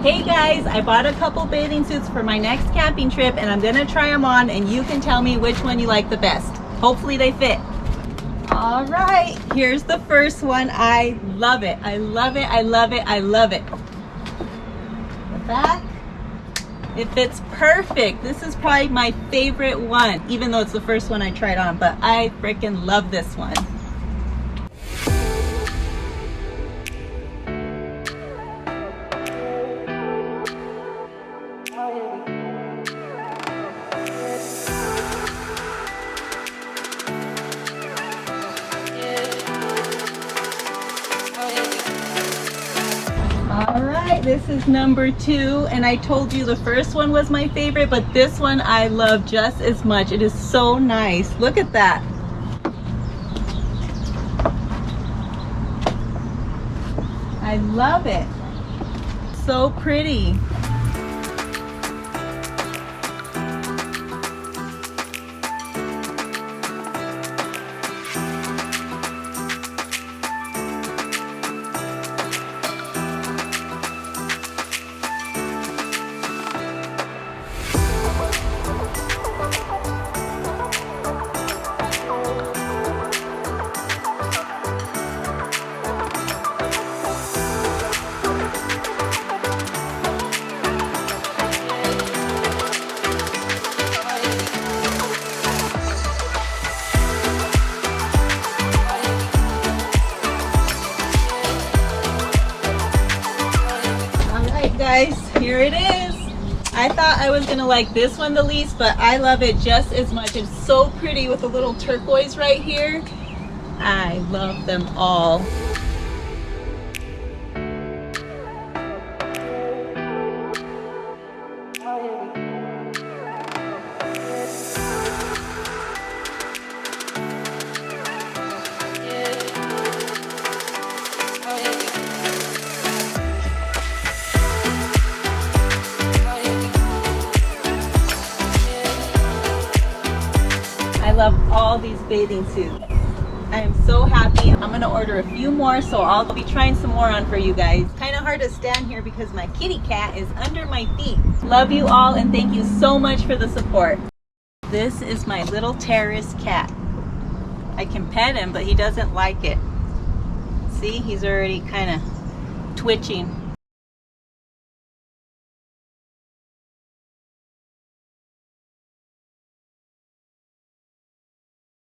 Hey guys, I bought a couple bathing suits for my next camping trip and I'm gonna try them on and you can tell me which one you like the best. Hopefully they fit. All right, here's the first one. I love it. I love it. I love it. I love it. The back, it fits perfect. This is probably my favorite one, even though it's the first one I tried on, but I freaking love this one. All right, this is number 2, and I told you the first one was my favorite, but this one I love just as much. It is so nice. Look at that. I love it. So pretty. Guys, here it is. I thought I was gonna like this one the least, but I love it just as much. It's so pretty with a little turquoise right here. I love them all. I love all these bathing suits. I am so happy. I'm gonna order a few more, so I'll be trying some more on for you guys. Kind of hard to stand here because my kitty cat is under my feet. Love you all and thank you so much for the support. This is my little terrorist cat. I can pet him, but he doesn't like it. See, he's already kind of twitching.